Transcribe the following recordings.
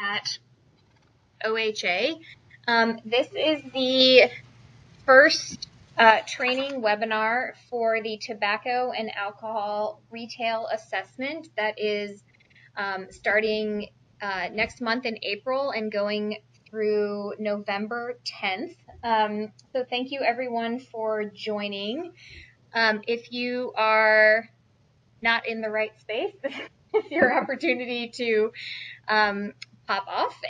at OHA. This is the first training webinar for the tobacco and alcohol retail assessment that is starting next month in April and going through November 10th. So thank you everyone for joining. If you are not in the right space, it's your opportunity to pop off.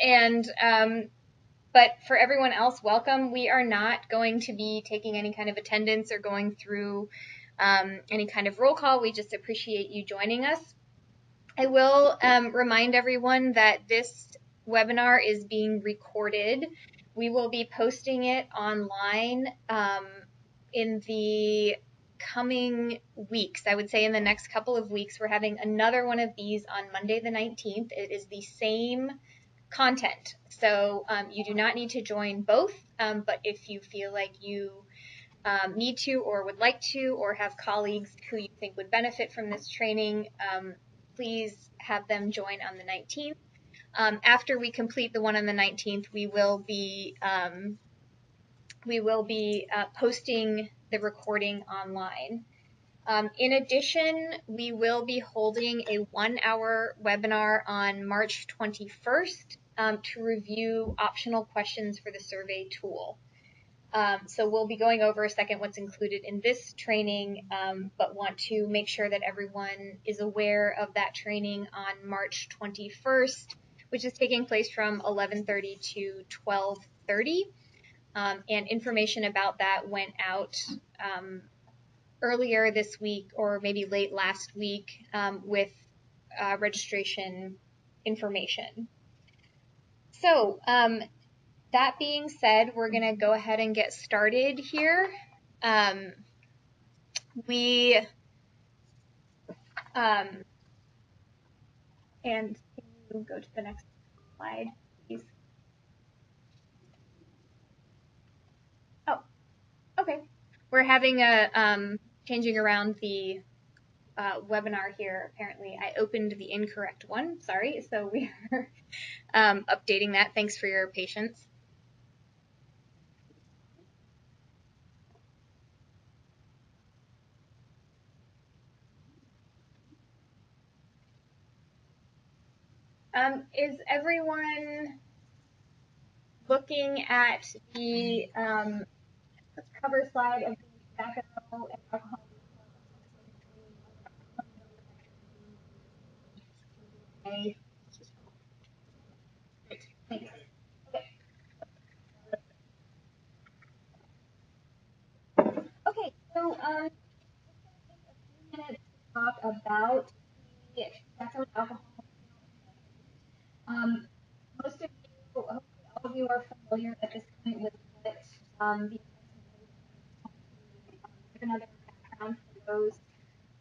But for everyone else, welcome. We are not going to be taking any kind of attendance or going through any kind of roll call. We just appreciate you joining us. I will remind everyone that this webinar is being recorded. We will be posting it online in the coming weeks. I would say in the next couple of weeks. We're having another one of these on Monday the 19th. It is the same content. So you do not need to join both, but if you feel like you need to or would like to or have colleagues who you think would benefit from this training, please have them join on the 19th. After we complete the one on the 19th, we will be posting the recording online. In addition, we will be holding a 1-hour webinar on March 21st to review optional questions for the survey tool. So we'll be going over a second what's included in this training, but want to make sure that everyone is aware of that training on March 21st, which is taking place from 11:30 to 12:30. And information about that went out earlier this week or maybe late last week with registration information. So that being said, we're going to go ahead and get started here. And can you go to the next slide, please? Oh, okay. We're having a changing around the webinar here. Apparently, I opened the incorrect one. Sorry. So we are updating that. Thanks for your patience. Is everyone looking at the cover slide of the tobacco and alcohol? Okay. Thanks. Okay, so minutes to talk about the tobacco and alcohol. Most of you, hopefully all of you, are familiar at this point with what the another background for those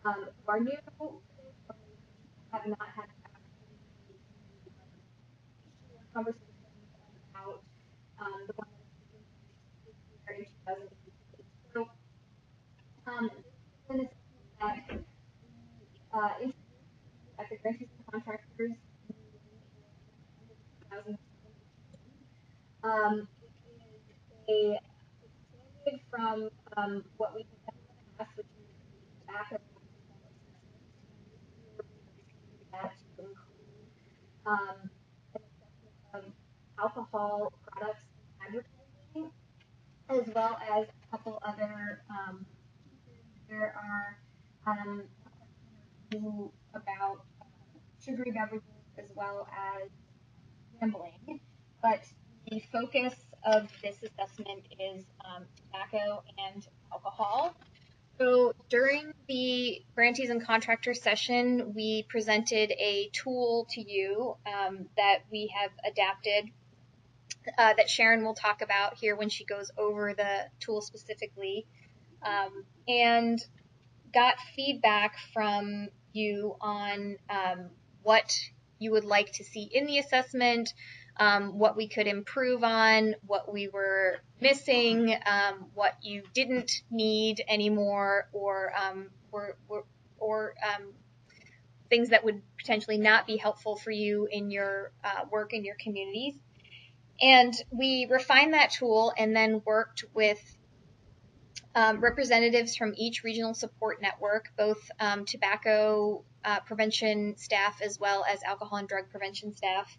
who are new or have not had conversations about the one that was in 2018. So this is an assessment that introduced at the Grantees and Contractors it is from what we have done in the past, which is tobacco that to include an assessment of alcohol products and advertising, as well as a couple other there are about sugary beverages as well as gambling, but the focus of this assessment is tobacco and alcohol. So during the Grantees and Contractors session, we presented a tool to you that we have adapted that Sharon will talk about here when she goes over the tool specifically, and got feedback from you on what you would like to see in the assessment, what we could improve on, what we were missing, what you didn't need anymore, or things that would potentially not be helpful for you in your work in your communities. And we refined that tool and then worked with representatives from each regional support network, both tobacco prevention staff as well as alcohol and drug prevention staff,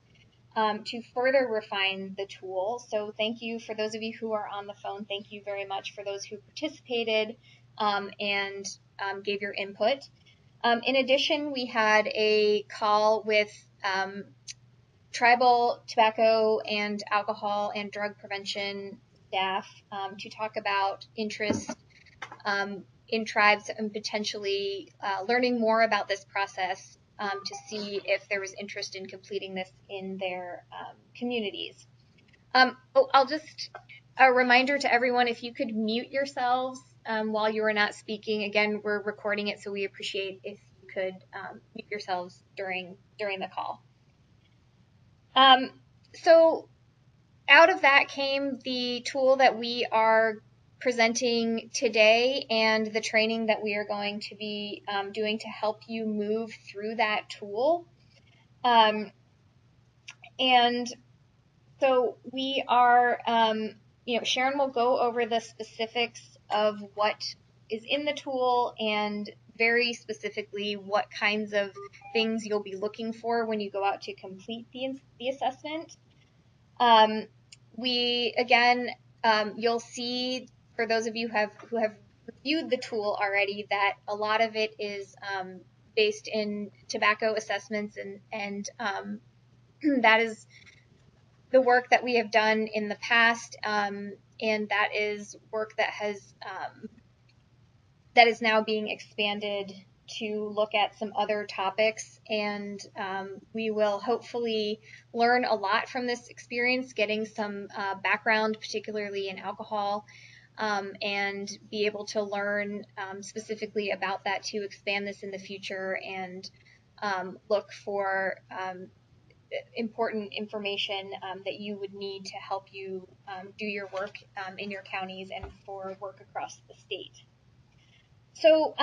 to further refine the tool. So thank you for those of you who are on the phone. Thank you very much for those who participated and gave your input. In addition, we had a call with tribal tobacco and alcohol and drug prevention staff to talk about interest in tribes and potentially learning more about this process to see if there was interest in completing this in their communities. I'll just, a reminder to everyone, if you could mute yourselves while you are not speaking. Again, we're recording it, so we appreciate if you could mute yourselves during the call. So out of that came the tool that we are presenting today and the training that we are going to be doing to help you move through that tool. And so we are, Sharon will go over the specifics of what is in the tool and very specifically what kinds of things you'll be looking for when you go out to complete the assessment. You'll see, for those of you who have reviewed the tool already, that a lot of it is based in tobacco assessments, and that is the work that we have done in the past, and that is work that is now being expanded to look at some other topics, and we will hopefully learn a lot from this experience, getting some background, particularly in alcohol, and be able to learn specifically about that to expand this in the future and look for important information that you would need to help you do your work in your counties and for work across the state. So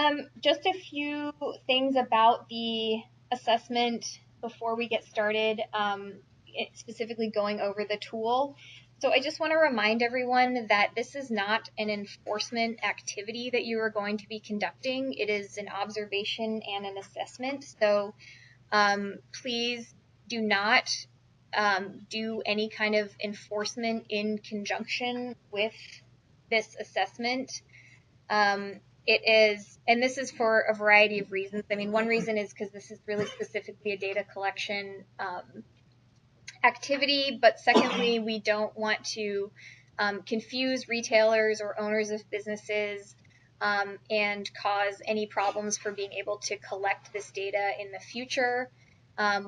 just a few things about the assessment before we get started, specifically going over the tool. So I just want to remind everyone that this is not an enforcement activity that you are going to be conducting. It is an observation and an assessment. So please do not do any kind of enforcement in conjunction with this assessment. It is, and this is for a variety of reasons. I mean, one reason is because this is really specifically a data collection activity, but secondly, we don't want to confuse retailers or owners of businesses and cause any problems for being able to collect this data in the future.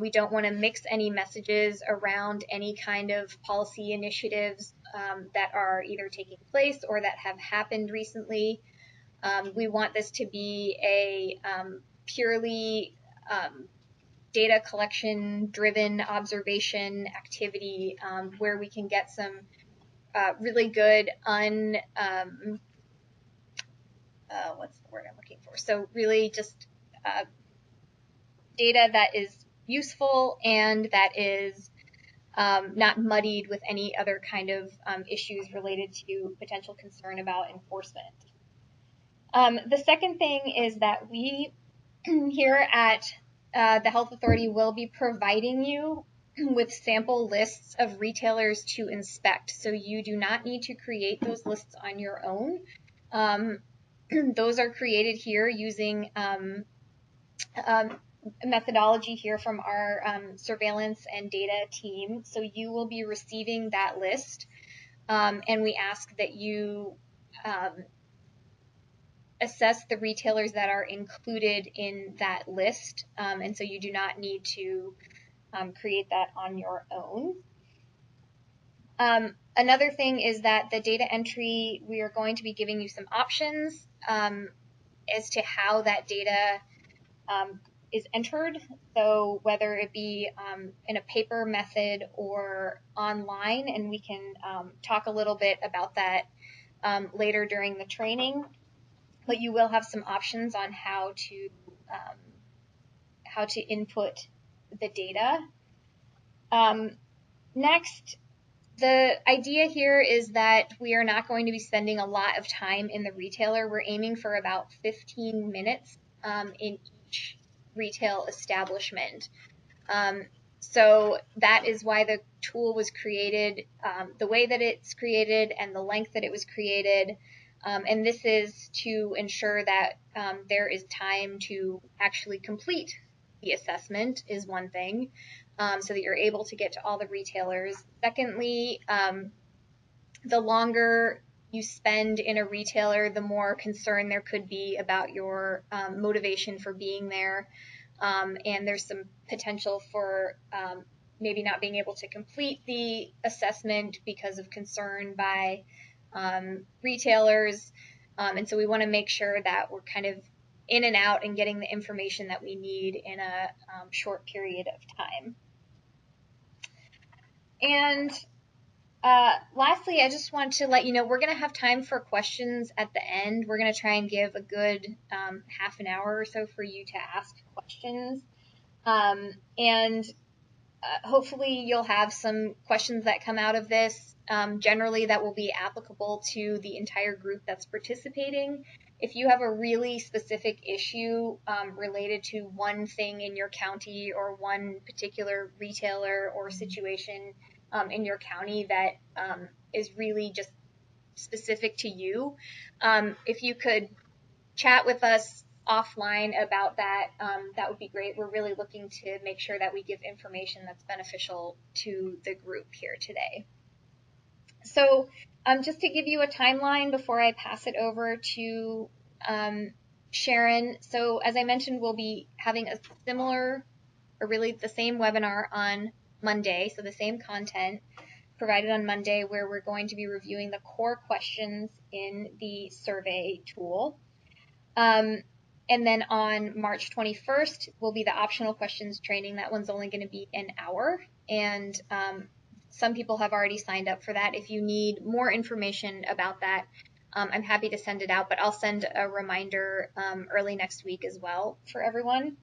We don't want to mix any messages around any kind of policy initiatives that are either taking place or that have happened recently. We want this to be a purely data collection driven observation activity where we can get some really good what's the word I'm looking for? So really just data that is useful and that is not muddied with any other kind of issues related to potential concern about enforcement. The second thing is that we here at the Health Authority will be providing you with sample lists of retailers to inspect. So you do not need to create those lists on your own. Those are created here using methodology here from our surveillance and data team. So you will be receiving that list, and we ask that you assess the retailers that are included in that list, and so you do not need to create that on your own. Another thing is that the data entry, we are going to be giving you some options as to how that data is entered. So whether it be in a paper method or online, and we can talk a little bit about that later during the training. But you will have some options on how how to input the data. Next, the idea here is that we are not going to be spending a lot of time in the retailer. We're aiming for about 15 minutes in each retail establishment. So that is why the tool was created, the way that it's created and the length that it was created. And this is to ensure that there is time to actually complete the assessment is one thing, so that you're able to get to all the retailers. Secondly, the longer you spend in a retailer, the more concern there could be about your motivation for being there. And there's some potential for maybe not being able to complete the assessment because of concern by retailers. And so we want to make sure that we're kind of in and out and getting the information that we need in a short period of time. And lastly, I just want to let you know we're going to have time for questions at the end. We're going to try and give a good half an hour or so for you to ask questions. And hopefully you'll have some questions that come out of this. Generally, that will be applicable to the entire group that's participating. If you have a really specific issue related to one thing in your county or one particular retailer or situation in your county that is really just specific to you, if you could chat with us offline about that, that would be great. We're really looking to make sure that we give information that's beneficial to the group here today. So just to give you a timeline before I pass it over to Sharon. So as I mentioned, we'll be having a similar, or really the same webinar on Monday, so the same content provided on Monday, where we're going to be reviewing the core questions in the survey tool. And then on March 21st will be the optional questions training. That one's only going to be an hour, and some people have already signed up for that. If you need more information about that, I'm happy to send it out, but I'll send a reminder early next week as well for everyone.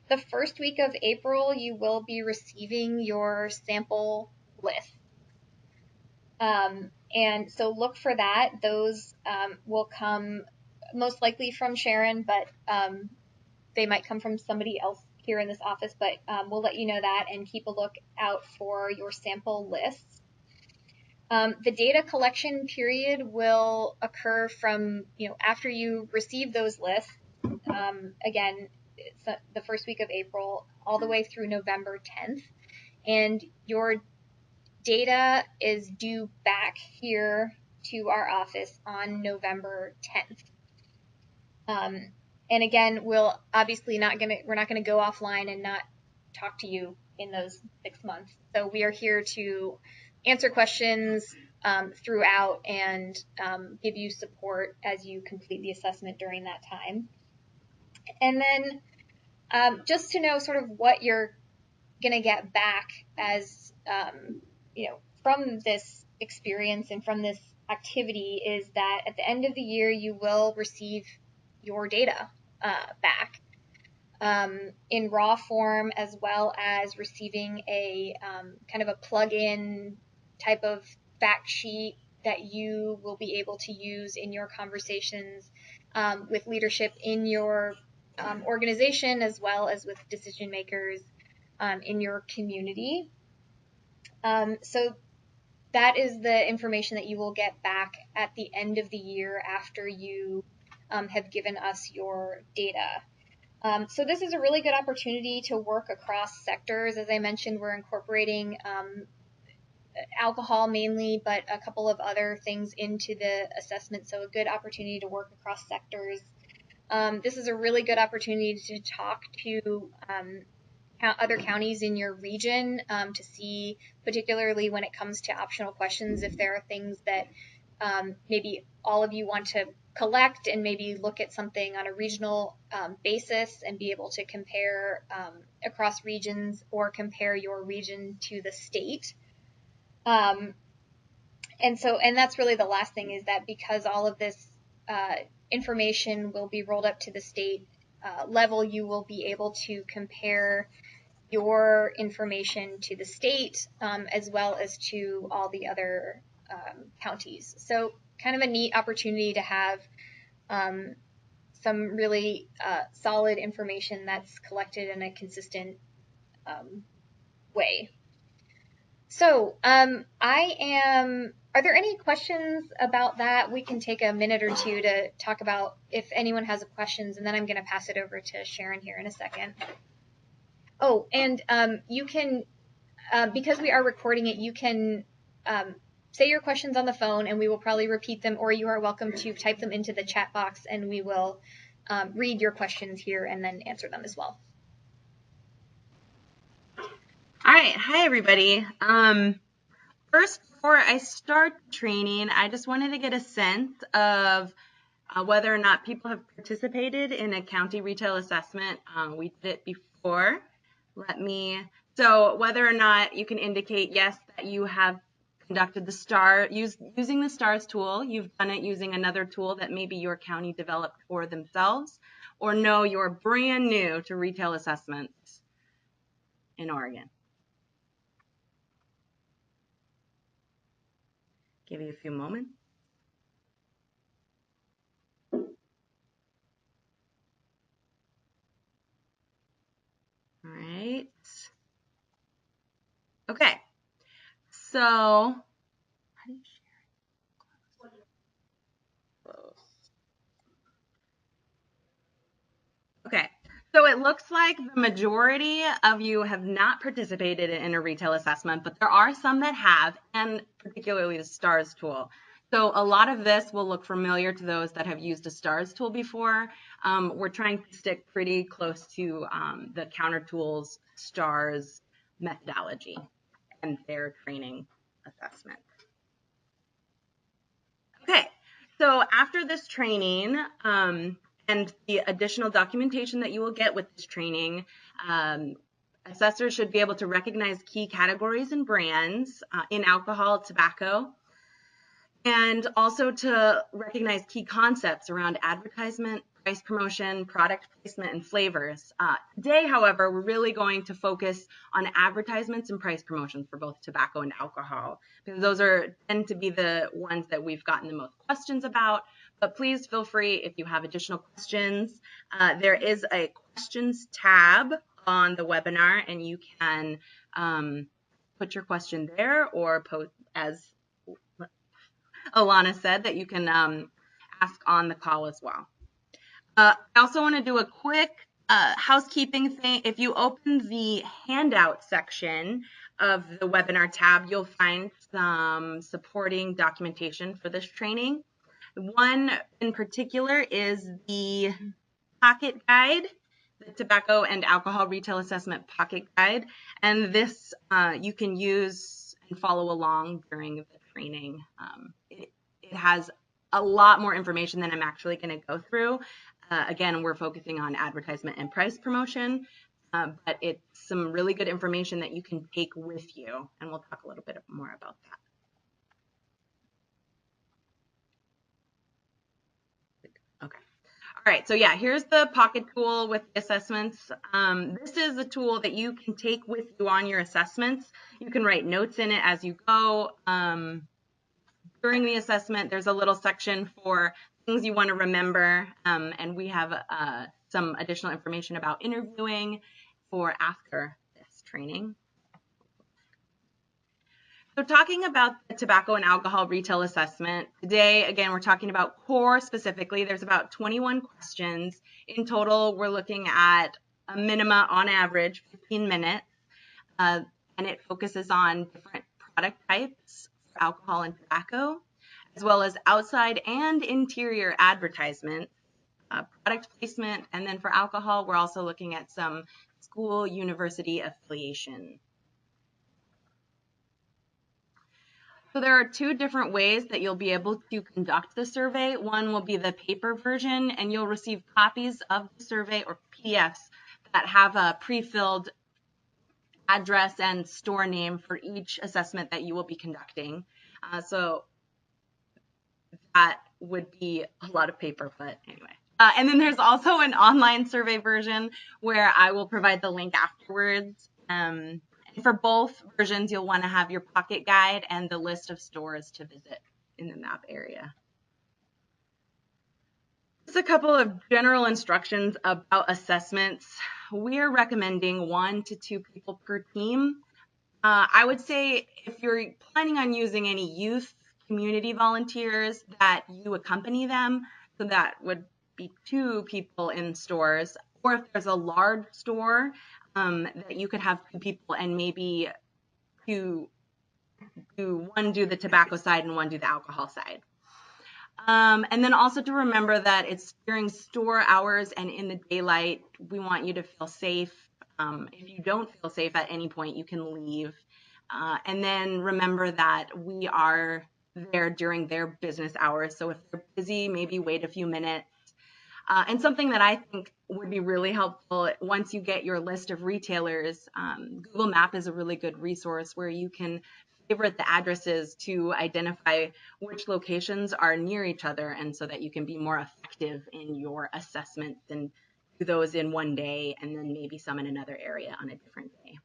The first week of April, you will be receiving your sample list. And so look for that. Those will come most likely from Sharon, but they might come from somebody else here in this office, but we'll let you know that and keep a look out for your sample lists. The data collection period will occur from, after you receive those lists, again, it's the first week of April, all the way through November 10th. And your data is due back here to our office on November 10th. And again, we're not gonna go offline and not talk to you in those 6 months. So we are here to answer questions throughout and give you support as you complete the assessment during that time. And then just to know sort of what you're gonna get back as from this experience and from this activity is that at the end of the year you will receive your data back in raw form, as well as receiving a kind of a plug-in type of fact sheet that you will be able to use in your conversations with leadership in your organization, as well as with decision makers in your community. So that is the information that you will get back at the end of the year after you have given us your data. So this is a really good opportunity to work across sectors. As I mentioned, we're incorporating alcohol mainly, but a couple of other things into the assessment, so a good opportunity to work across sectors. This is a really good opportunity to talk to other counties in your region to see, particularly when it comes to optional questions, if there are things that maybe all of you want to collect and maybe look at something on a regional basis and be able to compare across regions or compare your region to the state. And that's really the last thing, is that because all of this information will be rolled up to the state level, you will be able to compare your information to the state, as well as to all the other counties. So kind of a neat opportunity to have some really solid information that's collected in a consistent way. So are there any questions about that? We can take a minute or two to talk about if anyone has questions, and then I'm going to pass it over to Sharon here in a second. Oh, and you can, because we are recording it, you can say your questions on the phone and we will probably repeat them, or you are welcome to type them into the chat box and we will read your questions here and then answer them as well. All right. Hi, everybody. First, before I start training, I just wanted to get a sense of whether or not people have participated in a county retail assessment. We did it before. So whether or not you can indicate yes, that you have conducted using the STARS tool, you've done it using another tool that maybe your county developed for themselves, or no, you're brand new to retail assessments in Oregon. Give you a few moments. All right. Okay. So, how do you share it? Close. Okay. So it looks like the majority of you have not participated in a retail assessment, but there are some that have, and particularly the STARS tool. So a lot of this will look familiar to those that have used a STARS tool before. We're trying to stick pretty close to the CounterTools STARS methodology and their training assessment. Okay, so after this training and the additional documentation that you will get with this training, assessors should be able to recognize key categories and brands in alcohol, tobacco, and also to recognize key concepts around advertisement, price promotion, product placement, and flavors. Today, however, we're really going to focus on advertisements and price promotions for both tobacco and alcohol, because those tend to be the ones that we've gotten the most questions about. But please feel free if you have additional questions. There is a questions tab on the webinar, and you can put your question there, or post, as Alana said, that you can ask on the call as well. I also want to do a quick housekeeping thing. If you open the handout section of the webinar tab, you'll find some supporting documentation for this training. One in particular is the pocket guide, the Tobacco and Alcohol Retail Assessment Pocket Guide. And this you can use and follow along during the training. It has a lot more information than I'm actually going to go through. Again, we're focusing on advertisement and price promotion, but it's some really good information that you can take with you, and we'll talk a little bit more about that. Okay. All right, so yeah, here's the pocket tool with assessments. This is a tool that you can take with you on your assessments. You can write notes in it as you go. During the assessment, there's a little section for things you want to remember, and we have some additional information about interviewing for after this training. So talking about the tobacco and alcohol retail assessment, today, again, we're talking about core specifically. There's about 21 questions. In total, we're looking at a minima, on average, 15 minutes, and it focuses on different product types for alcohol and tobacco, as well as outside and interior advertisement, product placement, and then for alcohol, we're also looking at some school university affiliation. So there are two different ways that you'll be able to conduct the survey. One will be the paper version, and you'll receive copies of the survey or PDFs that have a pre-filled address and store name for each assessment that you will be conducting. So that would be a lot of paper, but anyway, And then there's also an online survey version where I will provide the link afterwards. And for both versions, you'll want to have your pocket guide and the list of stores to visit in the map area. Just a couple of general instructions about assessments. We are recommending 1 to 2 people per team. I would say if you're planning on using any youth community volunteers, that you accompany them. So that would be 2 people in stores. Or if there's a large store, that you could have 2 people and maybe one do the tobacco side and one do the alcohol side. And then also to remember that it's during store hours and in the daylight. We want you to feel safe. If you don't feel safe at any point, you can leave. And then remember that we are there during their business hours. So if they're busy, maybe wait a few minutes. And something that I think would be really helpful once you get your list of retailers, Google Map is a really good resource where you can favorite the addresses to identify which locations are near each other, and so that you can be more effective in your assessments and do those in one day and then maybe some in another area on a different day.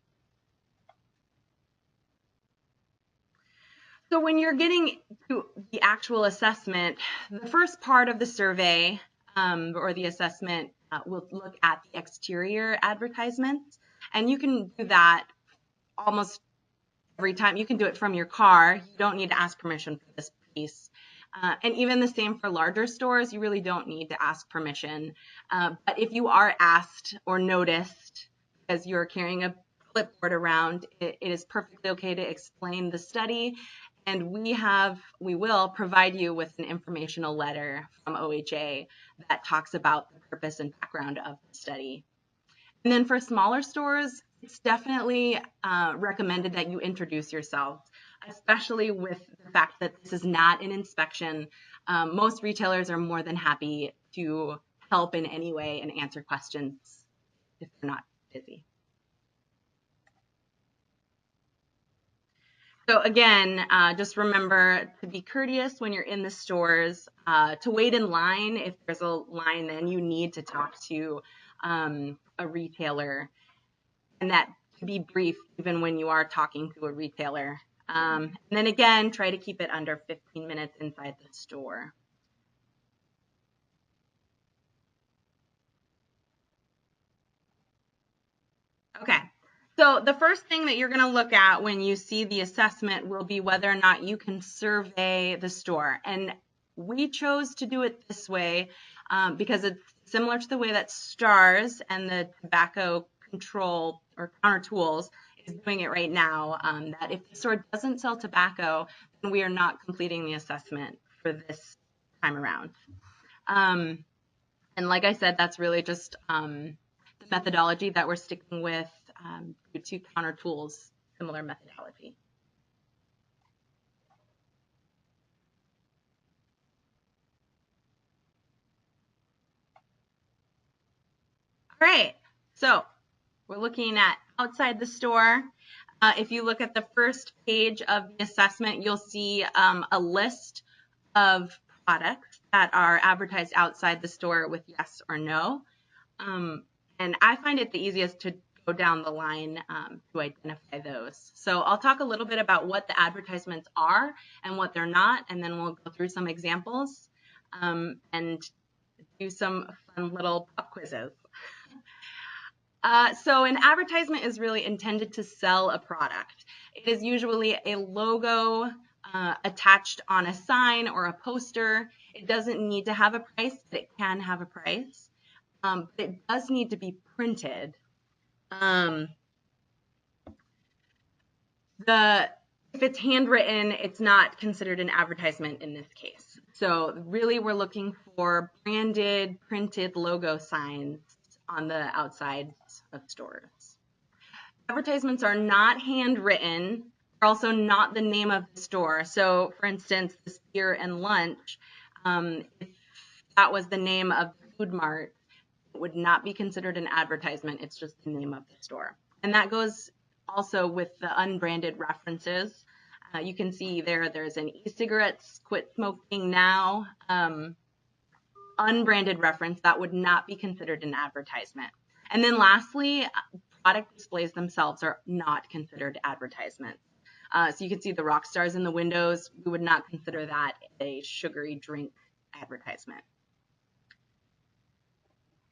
So when you're getting to the actual assessment, the first part of the survey or the assessment will look at the exterior advertisements, and you can do that almost every time. You can do it from your car. You don't need to ask permission for this piece. And even the same for larger stores, you really don't need to ask permission. But if you are asked or noticed because you're carrying a clipboard around, it is perfectly okay to explain the study. And we will provide you with an informational letter from OHA that talks about the purpose and background of the study. And then for smaller stores, it's definitely recommended that you introduce yourself, especially with the fact that this is not an inspection. Most retailers are more than happy to help in any way and answer questions if they're not busy. So again, just remember to be courteous when you're in the stores, to wait in line. If there's a line, then you need to talk to a retailer, and that to be brief even when you are talking to a retailer. And then again, try to keep it under 15 minutes inside the store. Okay. So the first thing that you're going to look at when you see the assessment will be whether or not you can survey the store. And we chose to do it this way because it's similar to the way that STARS and the tobacco control or counter tools is doing it right now, that if the store doesn't sell tobacco, then we are not completing the assessment for this time around. And like I said, that's really just the methodology that we're sticking with to counter tools, similar methodology. All right, so we're looking at outside the store. If you look at the first page of the assessment, you'll see a list of products that are advertised outside the store with yes or no. And I find it the easiest to go down the line to identify those. So I'll talk a little bit about what the advertisements are and what they're not, and then we'll go through some examples and do some fun little pop quizzes. So an advertisement is really intended to sell a product. It is usually a logo attached on a sign or a poster. It doesn't need to have a price, but it can have a price. But it does need to be printed. If it's handwritten, it's not considered an advertisement in this case. So really we're looking for branded, printed logo signs on the outside of stores. Advertisements are not handwritten. They're also not the name of the store. So for instance, this beer and lunch, if that was the name of the food mart, it would not be considered an advertisement. It's just the name of the store. And that goes also with the unbranded references. You can see there's an e-cigarettes, quit smoking now. unbranded reference, that would not be considered an advertisement. And then lastly, product displays themselves are not considered advertisements. So you can see the rock stars in the windows. We would not consider that a sugary drink advertisement.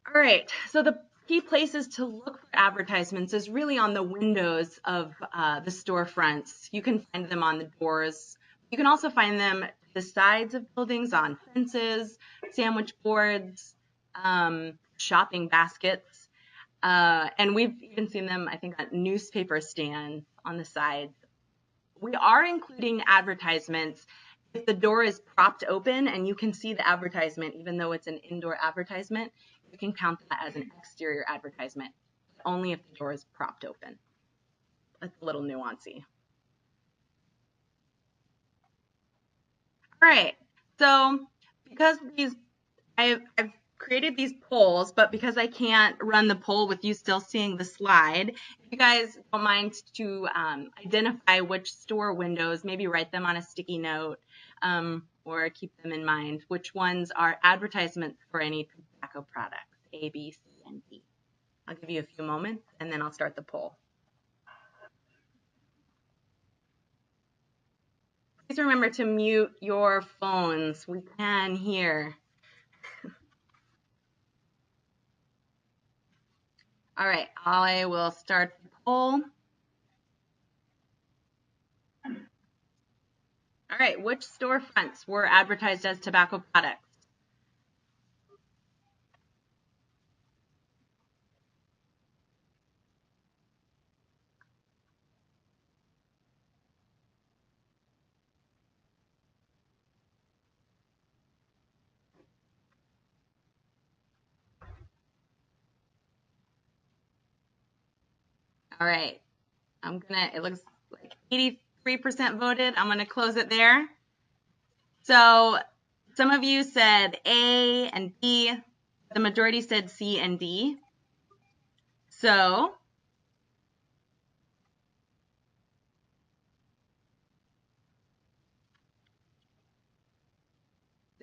All right, so the key places to look for advertisements is really on the windows of the storefronts. You can find them on the doors. You can also find them the sides of buildings, on fences, sandwich boards, shopping baskets. And we've even seen them, I think, on newspaper stands on the sides. We are including advertisements if the door is propped open and you can see the advertisement, even though it's an indoor advertisement. You can count that as an exterior advertisement, only if the door is propped open. That's a little nuancy. All right, so because I've created these polls, but because I can't run the poll with you still seeing the slide, if you guys don't mind to identify which store windows, maybe write them on a sticky note or keep them in mind, which ones are advertisements for any tobacco products, A, B, C, and D. I'll give you a few moments and then I'll start the poll. Please remember to mute your phones. We can hear. All right, I will start the poll. All right, which storefronts were advertised as tobacco products? All right, it looks like 83% voted. I'm gonna close it there. So some of you said A and B, the majority said C and D. So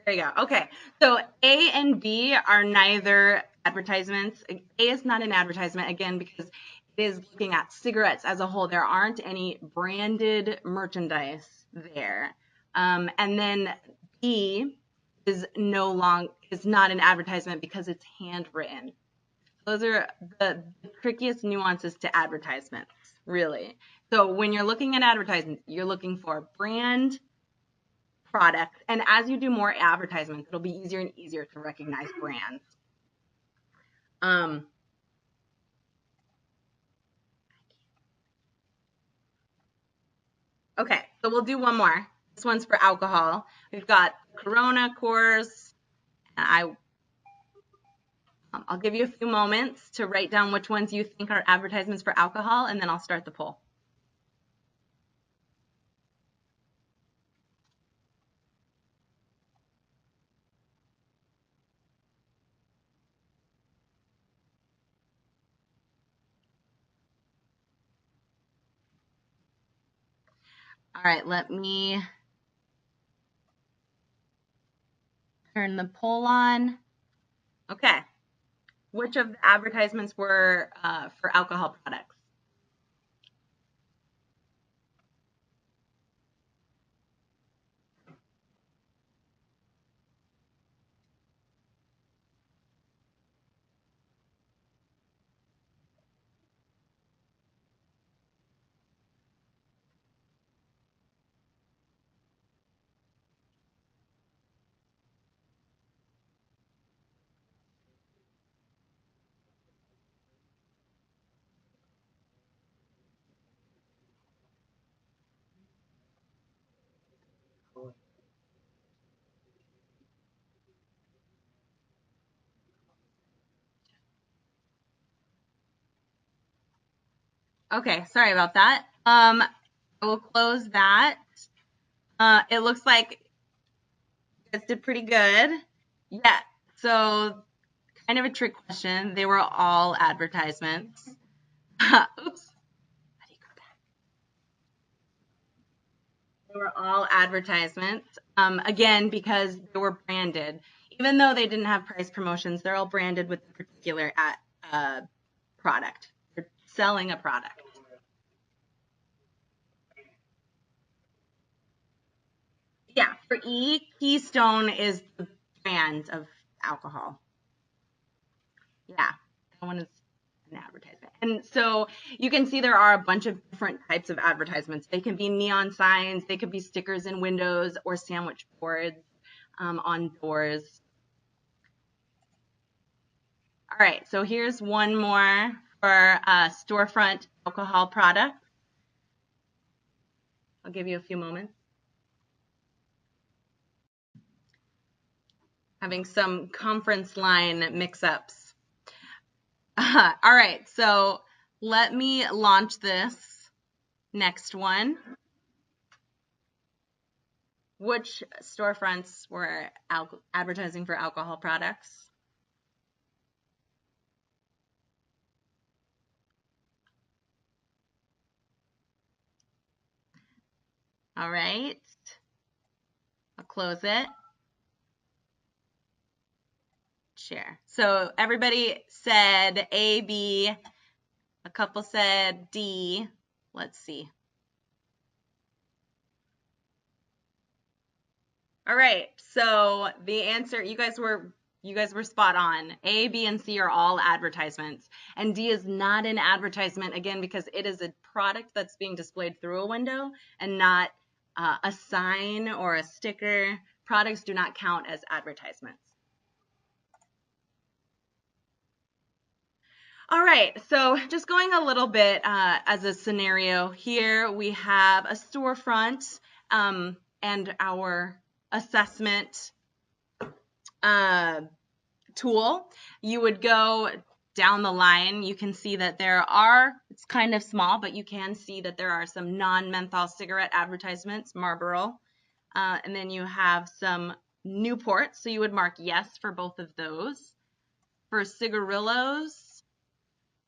there you go. Okay, so A and B are neither advertisements. A is not an advertisement, again, because it is looking at cigarettes as a whole. There aren't any branded merchandise there. And then B is not an advertisement because it's handwritten. Those are the trickiest nuances to advertisements, really. So when you're looking at advertisements, you're looking for brand, product, and as you do more advertisements, it'll be easier and easier to recognize brands. Okay, so we'll do one more. This one's for alcohol. We've got Corona, Coors, and I'll give you a few moments to write down which ones you think are advertisements for alcohol, and then I'll start the poll. All right, let me turn the poll on. Okay, which of the advertisements were for alcohol products? Okay, sorry about that. I will close that. It looks like you guys did pretty good. Yeah, so kind of a trick question. They were all advertisements. Oops. They were all advertisements. Again, because they were branded. Even though they didn't have price promotions, they're all branded with a particular product. They're selling a product. Yeah, for E, Keystone is the brand of alcohol. Yeah, that one is an advertisement. And so you can see there are a bunch of different types of advertisements. They can be neon signs, they could be stickers in windows or sandwich boards on doors. All right, so here's one more for storefront alcohol product. I'll give you a few moments. Having some conference line mix-ups. All right, so let me launch this next one. Which storefronts were advertising for alcohol products? All right, I'll close it. Share. So everybody said A, B, a couple said D. Let's see. All right, so the answer, you guys were spot on. A, B, and C are all advertisements, and D is not an advertisement, again, because it is a product that's being displayed through a window and not a sign or a sticker. Products do not count as advertisements. All right, so just going a little bit as a scenario here, we have a storefront and our assessment tool. You would go down the line. You can see that there are, it's kind of small, but you can see that there are some non-menthol cigarette advertisements, Marlboro, and then you have some Newport, so you would mark yes for both of those. For cigarillos,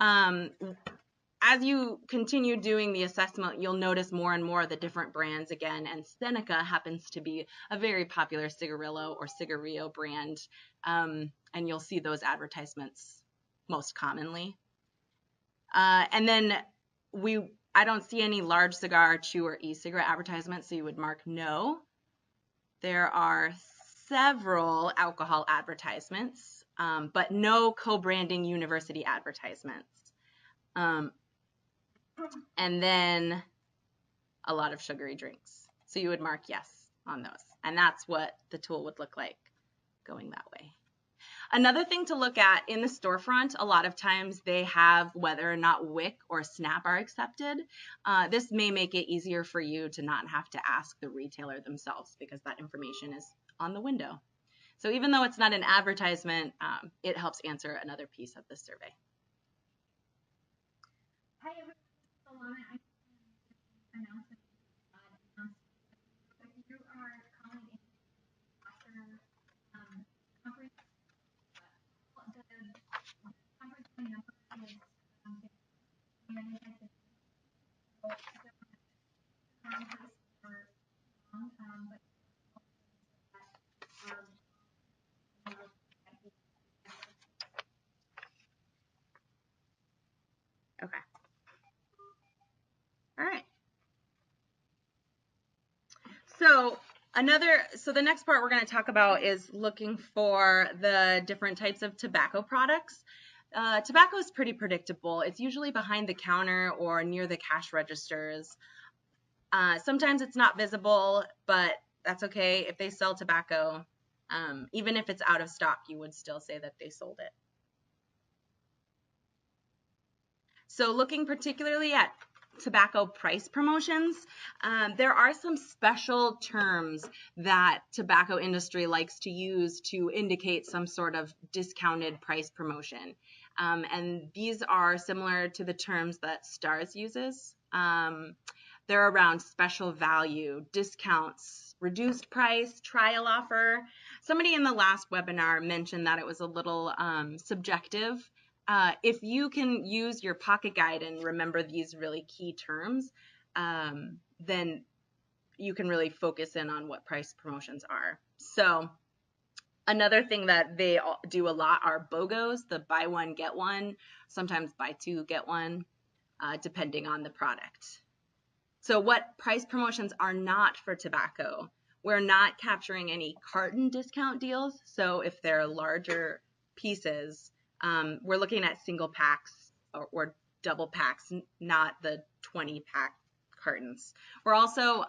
as you continue doing the assessment, you'll notice more and more of the different brands again, and Seneca happens to be a very popular cigarillo or cigarillo brand, and you'll see those advertisements most commonly. And then I don't see any large cigar, chew, or e-cigarette advertisements, so you would mark no. There are several alcohol advertisements, but no co-branding university advertisements. And then a lot of sugary drinks. So you would mark yes on those. And that's what the tool would look like going that way. Another thing to look at in the storefront, a lot of times they have whether or not WIC or SNAP are accepted. This may make it easier for you to not have to ask the retailer themselves because that information is on the window. So even though it's not an advertisement, it helps answer another piece of the survey. Hi, everyone. Solana. I announcement. If you are calling in after conference, the conference number is Okay. All right. So the next part we're going to talk about is looking for the different types of tobacco products. Tobacco is pretty predictable. It's usually behind the counter or near the cash registers. Sometimes it's not visible, but that's okay. If they sell tobacco, even if it's out of stock, you would still say that they sold it. So looking particularly at tobacco price promotions, there are some special terms that tobacco industry likes to use to indicate some sort of discounted price promotion. And these are similar to the terms that STARS uses. They're around special value, discounts, reduced price, trial offer. Somebody in the last webinar mentioned that it was a little subjective. If you can use your pocket guide and remember these really key terms, then you can really focus in on what price promotions are. So Another thing that they do a lot are BOGOs, the buy one, get one, sometimes buy two, get one, depending on the product. So what price promotions are not for tobacco? We're not capturing any carton discount deals. So if they're larger pieces, we're looking at single packs or double packs, not the 20-pack cartons. We're also,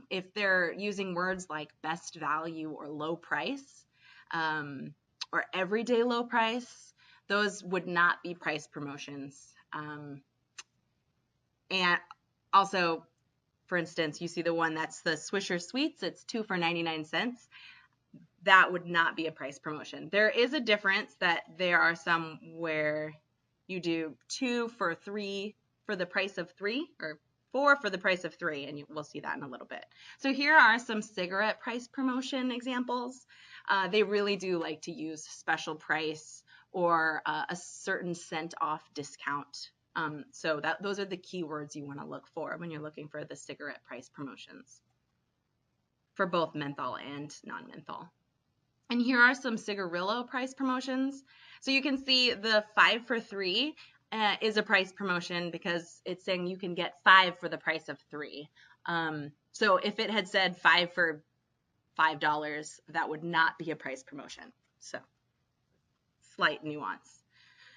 if they're using words like best value or low price, or everyday low price, those would not be price promotions. And also, for instance, you see the one that's the Swisher Sweets, it's 2 for 99 cents. That would not be a price promotion. There is a difference that there are some where you do 2 for 3 for the price of 3, or 4 for the price of 3, and we'll see that in a little bit. So here are some cigarette price promotion examples. They really do like to use special price or a certain cent off discount. So those are the keywords you want to look for when you're looking for the cigarette price promotions for both menthol and non-menthol. And here are some cigarillo price promotions. So you can see the 5 for 3 is a price promotion because it's saying you can get 5 for the price of 3. So if it had said 5 for $5, that would not be a price promotion. So slight nuance.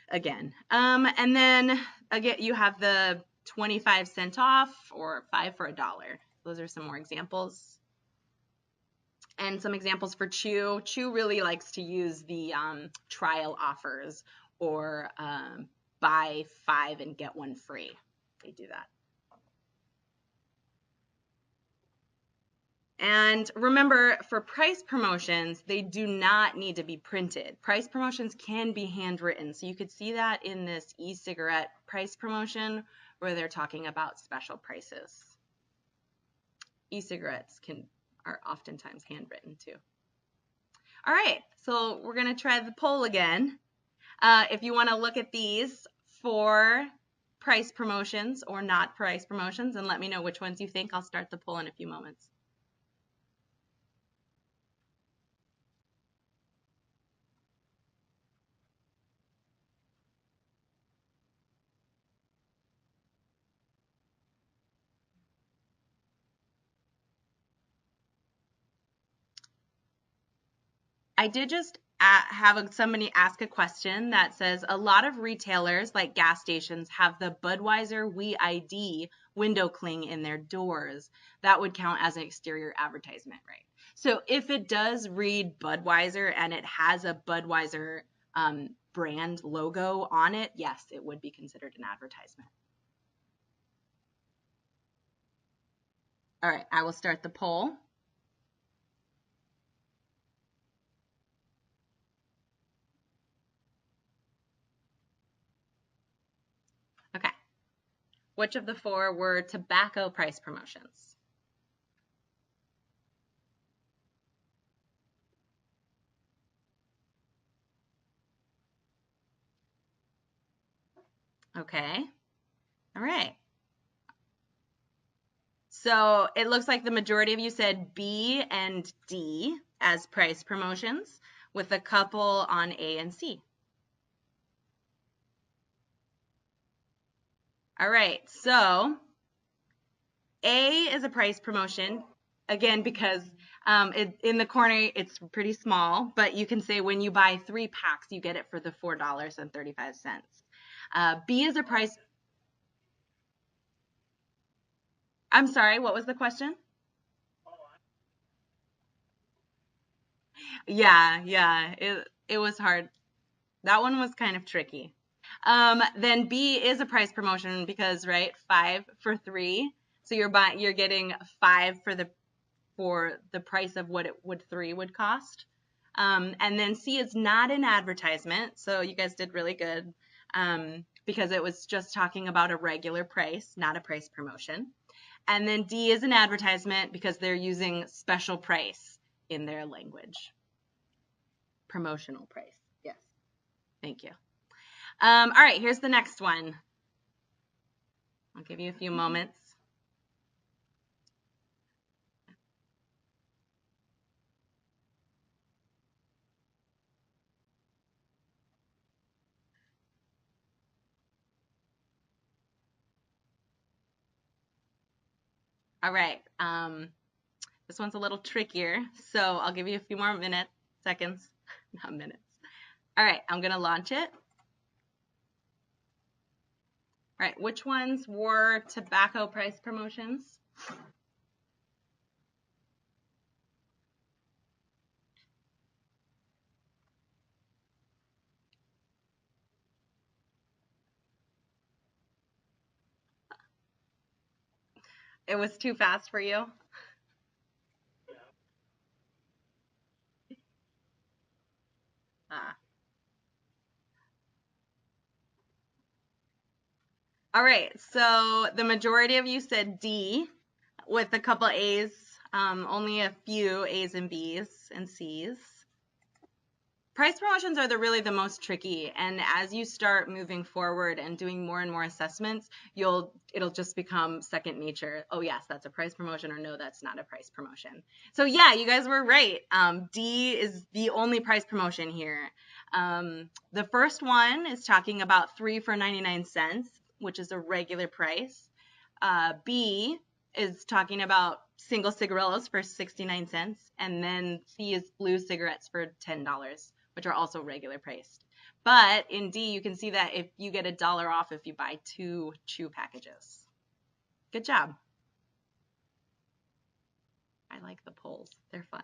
Again. And then again, you have the 25 cent off or 5 for $1. Those are some more examples. And some examples for Chew. Chew really likes to use the trial offers or buy 5 and get 1 free. They do that. And remember, for price promotions, they do not need to be printed. Price promotions can be handwritten. So you could see that in this e-cigarette price promotion where they're talking about special prices. E-cigarettes are oftentimes handwritten too. All right, so we're going to try the poll again. If you want to look at these for price promotions or not price promotions, and let me know which ones you think. I'll start the poll in a few moments. I did just have somebody ask a question that says a lot of retailers like gas stations have the Budweiser We ID window cling in their doors. That would count as an exterior advertisement, right? So if it does read Budweiser and it has a Budweiser brand logo on it, yes, it would be considered an advertisement. All right, I will start the poll. Okay. Which of the 4 were tobacco price promotions? Okay. All right. So it looks like the majority of you said B and D as price promotions, with a couple on A and C. All right, so A is a price promotion, again, because in the corner it's pretty small, but you can say when you buy 3 packs, you get it for the $4.35. B is a price. I'm sorry, what was the question? Yeah, it was hard. That one was kind of tricky. Then B is a price promotion because, right, 5 for 3. So you're getting 5 for the price of what 3 would cost. And then C is not an advertisement. So you guys did really good because it was just talking about a regular price, not a price promotion. And then D is an advertisement because they're using special price in their language. Promotional price. Yes. Thank you. All right, here's the next one. I'll give you a few moments. All right. This one's a little trickier, so I'll give you a few more seconds, not minutes. All right, I'm gonna launch it. All right, which ones were tobacco price promotions? It was too fast for you? Ah. All right, so the majority of you said D with a couple A's, only a few A's and B's and C's. Price promotions are really the most tricky, and as you start moving forward and doing more and more assessments, it'll just become second nature. Oh yes, that's a price promotion, or no, that's not a price promotion. So yeah, you guys were right. D is the only price promotion here. The first one is talking about 3 for 99 cents, which is a regular price. B is talking about single cigarillos for 69 cents, and then C is blue cigarettes for $10, which are also regular priced. But in D, you can see that if you get $1 off if you buy 2 chew packages. Good job. I like the polls. They're fun.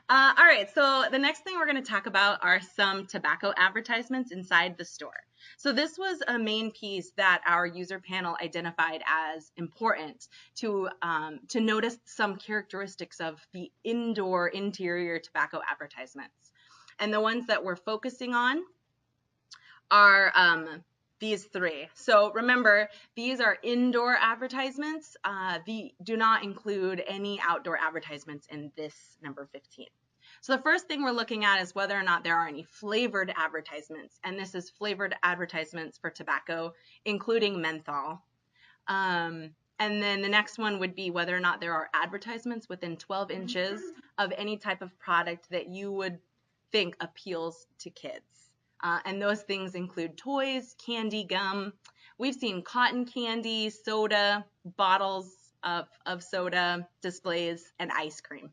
All right, so the next thing we're going to talk about are some tobacco advertisements inside the store. So this was a main piece that our user panel identified as important to notice some characteristics of the indoor interior tobacco advertisements. And the ones that we're focusing on are these 3. So remember, these are indoor advertisements. Do not include any outdoor advertisements in this number 15. So the first thing we're looking at is whether or not there are any flavored advertisements. And this is flavored advertisements for tobacco, including menthol. And then the next one would be whether or not there are advertisements within 12 inches of any type of product that you would think appeals to kids. And those things include toys, candy, gum. We've seen cotton candy, soda, bottles of soda, displays, and ice cream.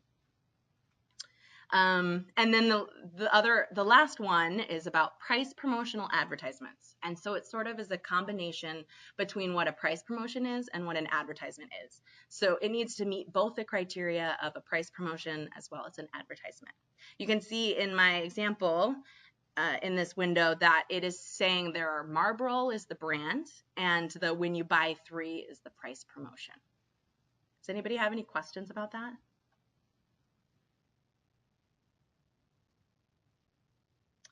And then the last one is about price promotional advertisements. And so it sort of is a combination between what a price promotion is and what an advertisement is. So it needs to meet both the criteria of a price promotion as well as an advertisement. You can see in my example, in this window, that it is saying there are Marlboro is the brand, and the when you buy 3 is the price promotion. Does anybody have any questions about that?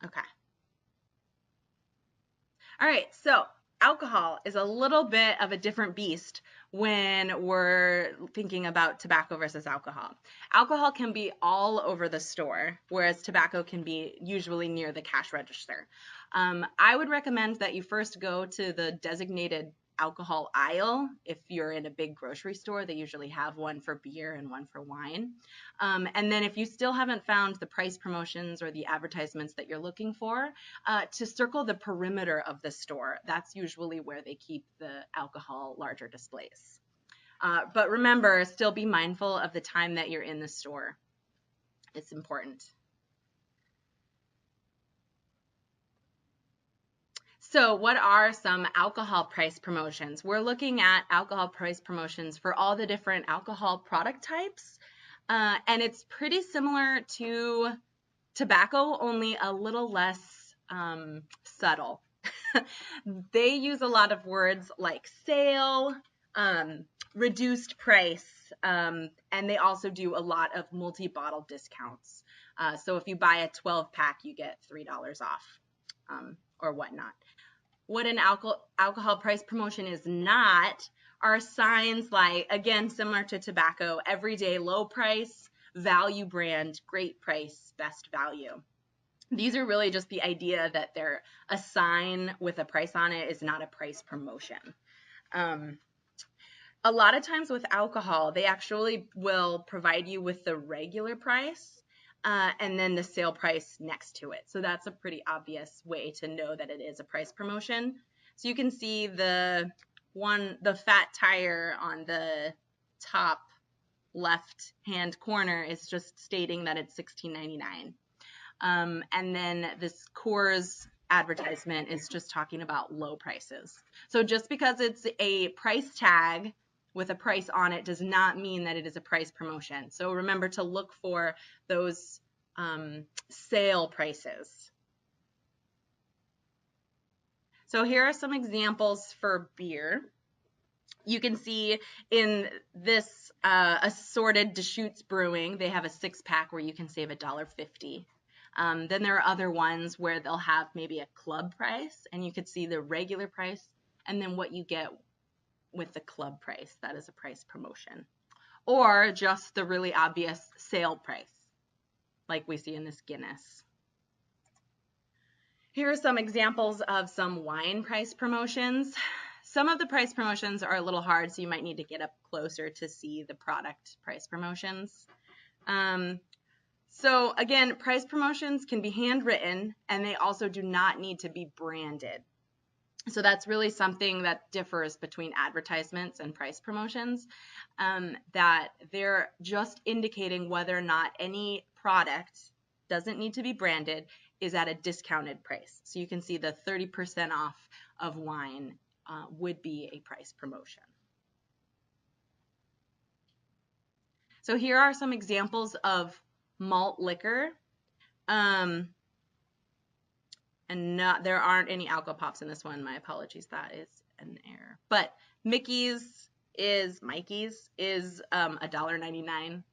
Okay. All right, so alcohol is a little bit of a different beast when we're thinking about tobacco versus alcohol. Alcohol can be all over the store, whereas tobacco can be usually near the cash register. I would recommend that you first go to the designated alcohol aisle. If you're in a big grocery store, they usually have one for beer and one for wine. And then if you still haven't found the price promotions or the advertisements that you're looking for, to circle the perimeter of the store. That's usually where they keep the alcohol larger displays. But remember, still be mindful of the time that you're in the store. It's important. So what are some alcohol price promotions? We're looking at alcohol price promotions for all the different alcohol product types. And it's pretty similar to tobacco, only a little less subtle. They use a lot of words like sale, reduced price, and they also do a lot of multi-bottle discounts. So if you buy a 12-pack, you get $3 off or whatnot. What an alcohol price promotion is not are signs like, again, similar to tobacco, everyday low price, value brand, great price, best value. These are really just the idea that they're a sign with a price on it is not a price promotion. A lot of times with alcohol, they actually will provide you with the regular price and then the sale price next to it. So that's a pretty obvious way to know that it is a price promotion. So you can see the the fat tire on the top left hand corner is just stating that it's $16.99. And then this Coors advertisement is just talking about low prices. So just because it's a price tag with a price on it does not mean that it is a price promotion. So remember to look for those sale prices. So here are some examples for beer. You can see in this assorted Deschutes Brewing, they have a 6-pack where you can save $1.50. Then there are other ones where they'll have maybe a club price, and you could see the regular price, and then what you get with the club price. That is a price promotion. Or just the really obvious sale price, like we see in this Guinness. Here are some examples of some wine price promotions. Some of the price promotions are a little hard, so you might need to get up closer to see the product price promotions. So again, price promotions can be handwritten, and they also do not need to be branded. So that's really something that differs between advertisements and price promotions, that they're just indicating whether or not any product doesn't need to be branded, is at a discounted price. So you can see the 30% off of wine would be a price promotion. So here are some examples of malt liquor. And there aren't any Alco-Pops in this one. My apologies, that is an error. But Mikey's is $1.99.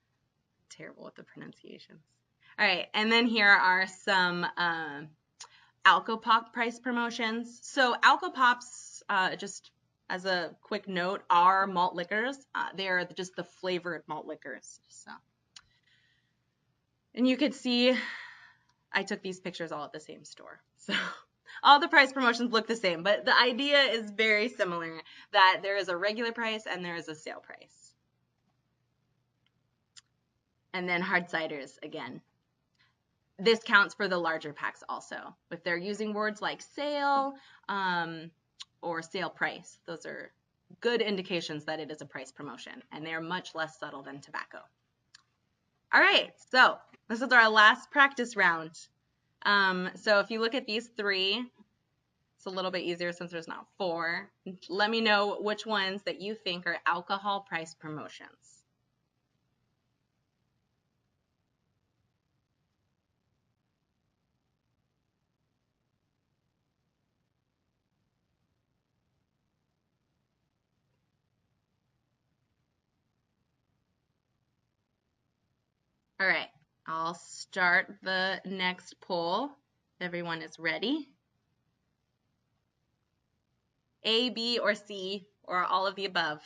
Terrible with the pronunciations. All right, and then here are some Alco-Pop price promotions. So Alco-Pops, just as a quick note, are malt liquors. They're just the flavored malt liquors. So, and you could see I took these pictures all at the same store. So all the price promotions look the same, but the idea is very similar, that there is a regular price and there is a sale price. And then hard ciders again. This counts for the larger packs also. If they're using words like sale or sale price, those are good indications that it is a price promotion, and they are much less subtle than tobacco. All right, so this is our last practice round. So if you look at these three, it's a little bit easier since there's not 4. Let me know which ones that you think are alcohol price promotions. All right, I'll start the next poll. Everyone is ready. A, B, or C, or all of the above?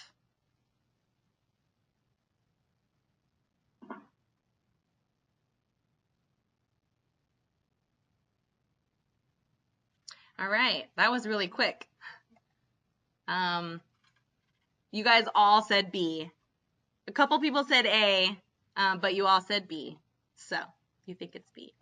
All right, that was really quick. You guys all said B. A couple people said A, but you all said B. So you think it's B.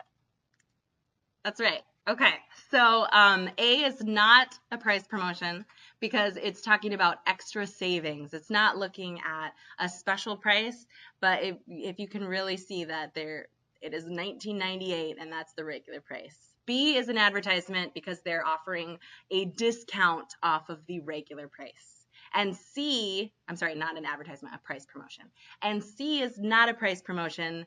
That's right. Okay, so A is not a price promotion because it's talking about extra savings. It's not looking at a special price, but if you can really see that it is $19.98 and that's the regular price. B is an advertisement because they're offering a discount off of the regular price. And C, I'm sorry, not an advertisement, a price promotion. And C is not a price promotion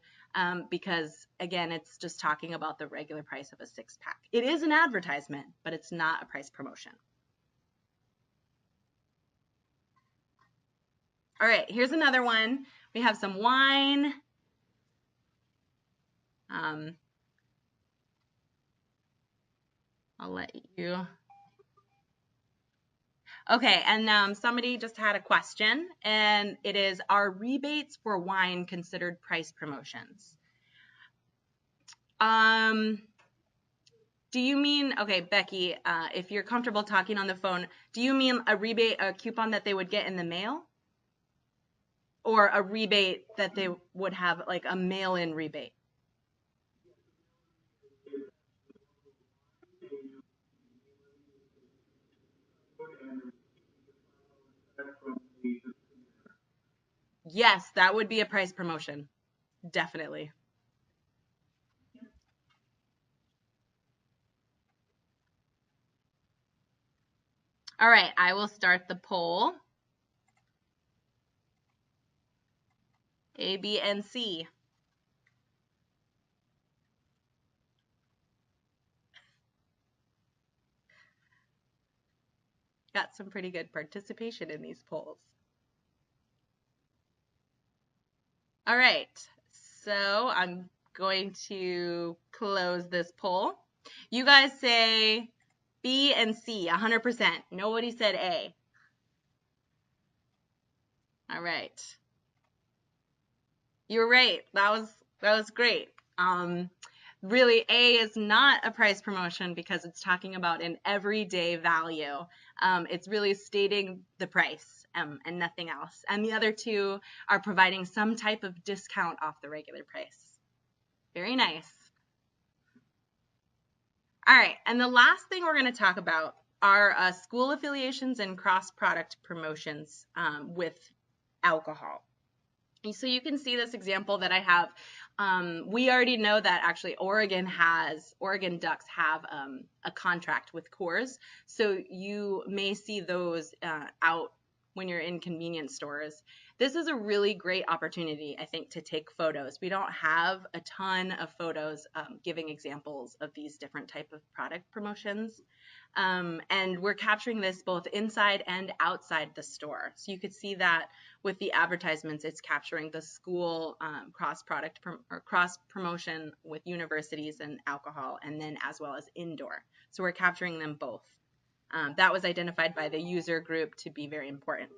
because, again, it's just talking about the regular price of a 6-pack. It is an advertisement, but it's not a price promotion. All right, here's another one. We have some wine. I'll let you. Okay, and somebody just had a question, and it is, are rebates for wine considered price promotions? Do you mean, okay, Becky, if you're comfortable talking on the phone, do you mean a rebate, a coupon that they would get in the mail? Or a rebate that they would have, like a mail-in rebate? Yes, that would be a price promotion. Definitely. All right, I will start the poll. A, B, and C. Got some pretty good participation in these polls. All right, so I'm going to close this poll. You guys say B and C, 100%. Nobody said A. All right. You're right. That was great. Really, A is not a price promotion because it's talking about an everyday value. It's really stating the price and nothing else. And the other two are providing some type of discount off the regular price. Very nice. All right, and the last thing we're going to talk about are school affiliations and cross-product promotions with alcohol. So you can see this example that I have. We already know that actually Oregon Ducks have a contract with Coors. So you may see those out when you're in convenience stores. This is a really great opportunity, I think, to take photos. We don't have a ton of photos giving examples of these different type of product promotions. And we're capturing this both inside and outside the store. So you could see that with the advertisements, it's capturing the school cross promotion with universities and alcohol, and then as well as indoor. So we're capturing them both. That was identified by the user group to be very important.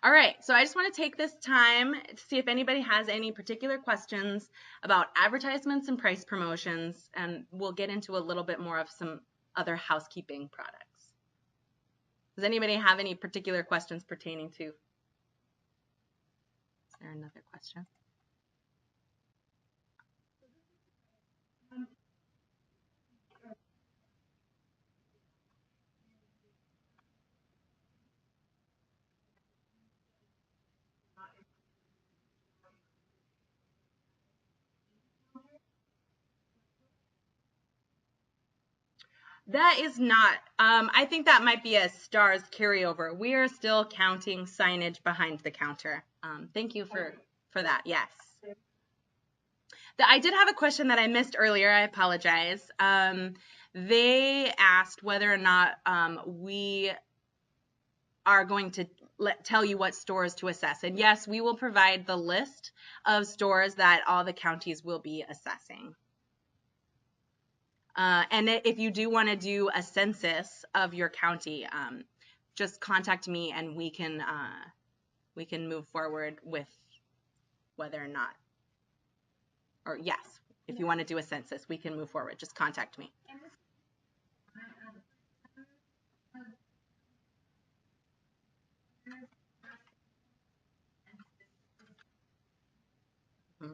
All right, so I just want to take this time to see if anybody has any particular questions about advertisements and price promotions, and we'll get into a little bit more of some other housekeeping products. Does anybody have any particular questions pertaining to? Is there another question? That is not. I think that might be a STARS carryover. We are still counting signage behind the counter. Thank you for that. Yes. I did have a question that I missed earlier. I apologize. They asked whether or not we are going to tell you what stores to assess. And yes, we will provide the list of stores that all the counties will be assessing. And if you do want to do a census of your county, just contact me and we can move forward with whether or not, or yes, if you want to do a census, we can move forward. Just contact me. Mm-hmm.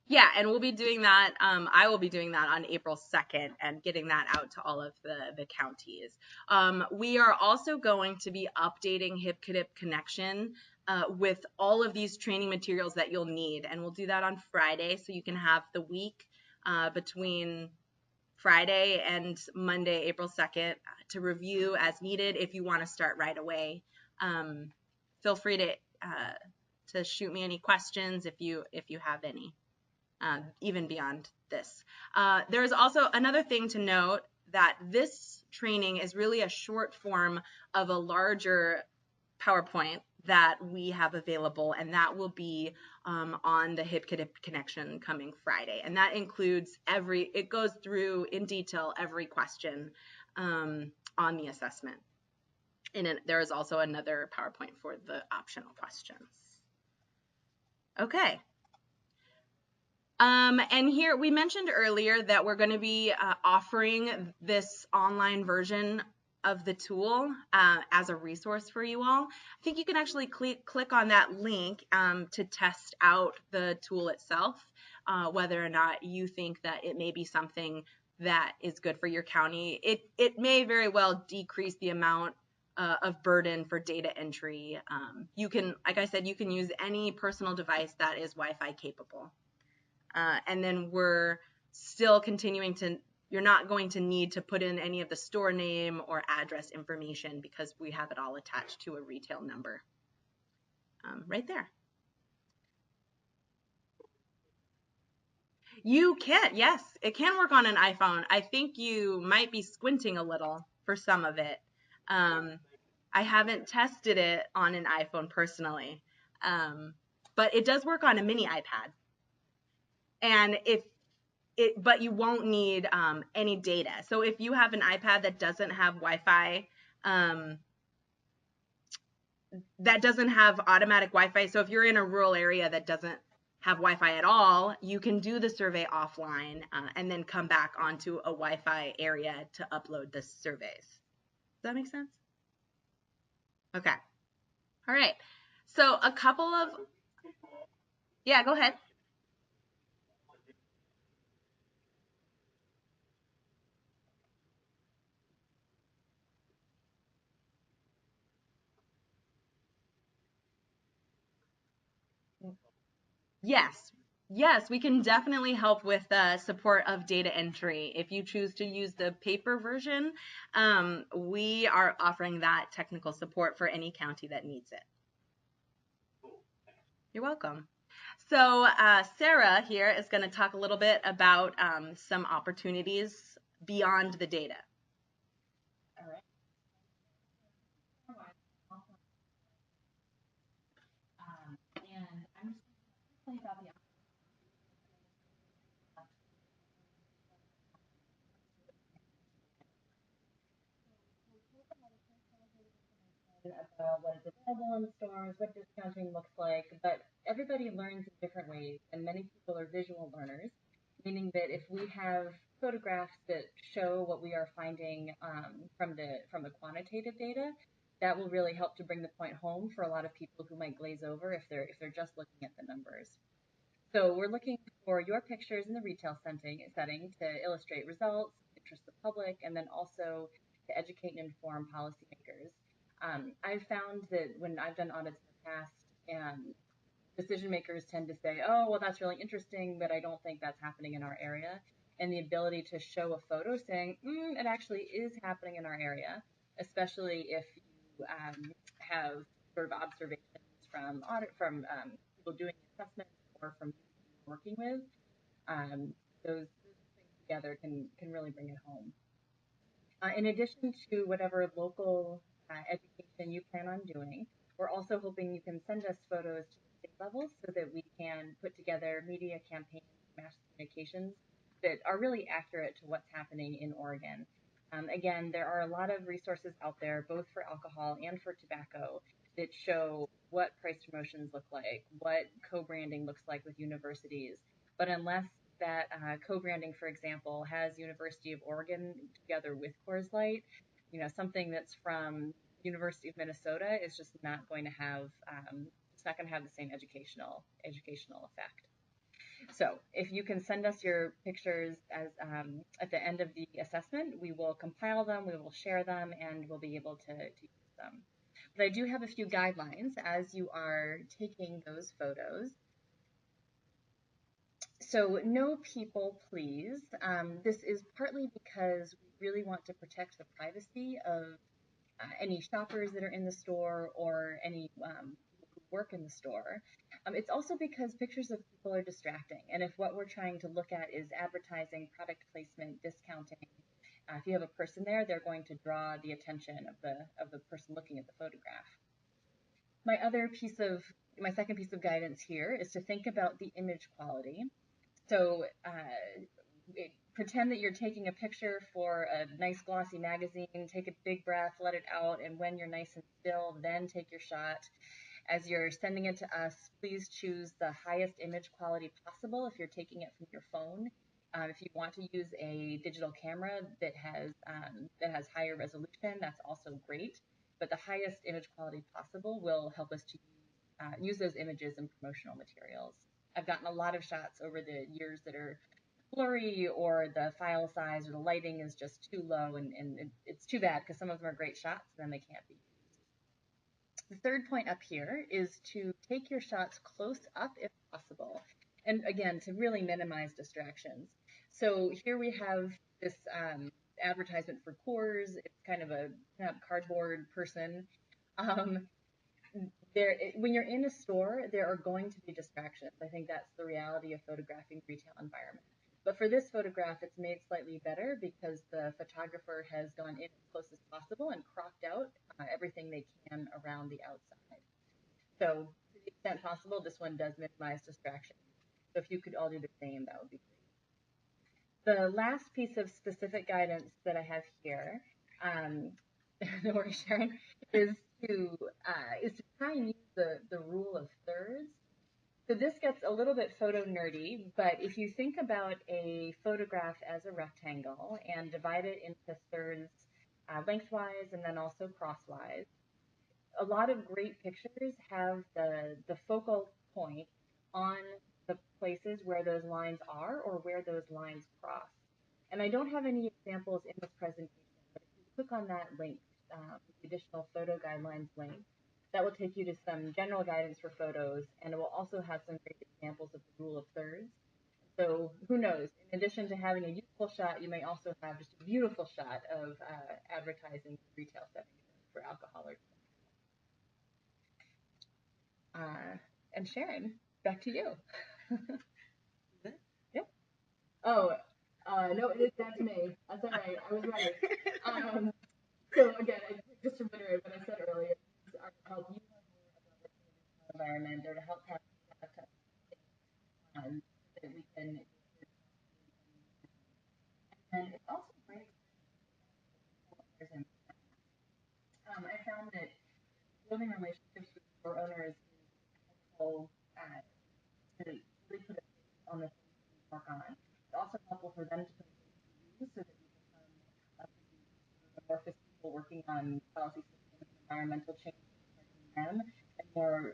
Yeah, and we'll be doing that. I will be doing that on April 2nd and getting that out to all of the counties. We are also going to be updating HipCadip Connection with all of these training materials that you'll need, and we'll do that on Friday, so you can have the week between Friday and Monday, April 2nd, to review as needed. If you want to start right away, feel free to shoot me any questions if you have any. Even beyond this. There is also another thing to note, that this training is really a short form of a larger PowerPoint that we have available, and that will be on the HipCadip Connection coming Friday. And that includes it goes through in detail every question on the assessment. And there is also another PowerPoint for the optional questions. Okay. And here we mentioned earlier that we're going to be offering this online version of the tool as a resource for you all. I think you can actually click on that link to test out the tool itself, whether or not you think that it may be something that is good for your county. It may very well decrease the amount of burden for data entry. You can, like I said, you can use any personal device that is Wi-Fi capable. And then we're still continuing to, you're not going to need to put in any of the store name or address information because we have it all attached to a retail number right there. You can, yes, it can work on an iPhone. I think you might be squinting a little for some of it. I haven't tested it on an iPhone personally, but it does work on a mini iPad. And but you won't need any data. So if you have an iPad that doesn't have Wi-Fi, that doesn't have automatic Wi-Fi, so if you're in a rural area that doesn't have Wi-Fi at all, you can do the survey offline and then come back onto a Wi-Fi area to upload the surveys. Does that make sense? Okay. All right. So a couple of, yeah, go ahead. Yes. Yes, we can definitely help with support of data entry. If you choose to use the paper version, we are offering that technical support for any county that needs it. You're welcome. So Sarah here is going to talk a little bit about some opportunities beyond the data. All right. And I'm just going to tell you about the about what is available in stores, what discounting looks like, but everybody learns in different ways, and many people are visual learners, meaning that if we have photographs that show what we are finding from the quantitative data, that will really help to bring the point home for a lot of people who might glaze over if they're just looking at the numbers. So we're looking for your pictures in the retail setting to illustrate results, interest the public, and then also to educate and inform policymakers. I've found that when I've done audits in the past, decision makers tend to say, oh, well, that's really interesting, but I don't think that's happening in our area. And the ability to show a photo saying, it actually is happening in our area, especially if you have sort of observations from people doing assessments or from working with, those things together can really bring it home. In addition to whatever local education you plan on doing, we're also hoping you can send us photos to the state level so that we can put together media campaigns, mass communications that are really accurate to what's happening in Oregon. Again, there are a lot of resources out there, both for alcohol and for tobacco, that show what price promotions look like, what co-branding looks like with universities. But unless that co-branding, for example, has University of Oregon together with Coors Light, something that's from University of Minnesota is just not going to have it's not going to have the same educational effect. So if you can send us your pictures as at the end of the assessment, we will compile them, we will share them, and we'll be able to use them. But I do have a few guidelines as you are taking those photos. So no people, please. This is partly because we really want to protect the privacy of any shoppers that are in the store or any people who work in the store. It's also because pictures of people are distracting, and if what we're trying to look at is advertising, product placement, discounting, if you have a person there, they're going to draw the attention of the person looking at the photograph. My second piece of guidance here is to think about the image quality. So pretend that you're taking a picture for a nice glossy magazine, take a big breath, let it out, and when you're nice and still, then take your shot. As you're sending it to us, please choose the highest image quality possible if you're taking it from your phone. If you want to use a digital camera that has higher resolution, that's also great. But the highest image quality possible will help us to use those images in promotional materials. I've gotten a lot of shots over the years that are blurry, or the file size or the lighting is just too low, and it's too bad because some of them are great shots and then they can't be used. The third point up here is to take your shots close up if possible, and again, to really minimize distractions. So here we have this advertisement for Coors. It's kind of a cardboard person. When you're in a store, there are going to be distractions. I think that's the reality of photographing retail environment. But for this photograph, it's made slightly better because the photographer has gone in as close as possible and cropped out everything they can around the outside. So to the extent possible, this one does minimize distraction. So if you could all do the same, that would be great. The last piece of specific guidance that I have here, don't worry, Sharon, is to try and use the rule of thirds. So this gets a little bit photo nerdy, but if you think about a photograph as a rectangle and divide it into thirds lengthwise and then also crosswise, a lot of great pictures have the focal point on the places where those lines are or where those lines cross. And I don't have any examples in this presentation, but if you click on that link, the additional photo guidelines link, that will take you to some general guidance for photos, and it will also have some great examples of the rule of thirds. So who knows, in addition to having a useful shot, you may also have just a beautiful shot of advertising retail settings for alcohol or and Sharon, back to you. Yep. Oh, no, it is back to me. That's all right. I was ready. So again, just to reiterate what I said earlier, these are to help you learn more about the environment, or to help have that we can. And it's also great. I found that building relationships with store owners is helpful to really put a face on the things we work on. It's also helpful for them to put a face to you, so that you become amorphous people working on policy systems and environmental change affecting them, and more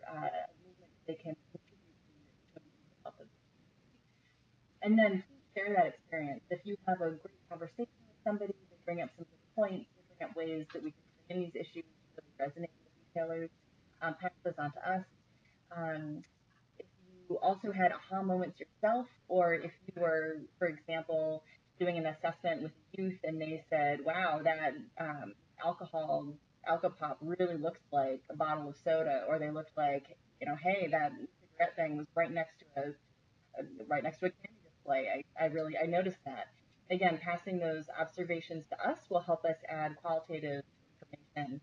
movement they can contribute to improve the health of the community. And then please share that experience. If you have a great conversation with somebody, they bring up some good points, they bring up ways that we can bring in these issues that really resonate with retailers, pass those on to us. If you also had aha moments yourself, or if you were, for example, doing an assessment with youth and they said, wow, that Alcopop really looks like a bottle of soda, or they looked like, hey, that cigarette thing was right next to a candy display. I noticed that. Again, passing those observations to us will help us add qualitative information.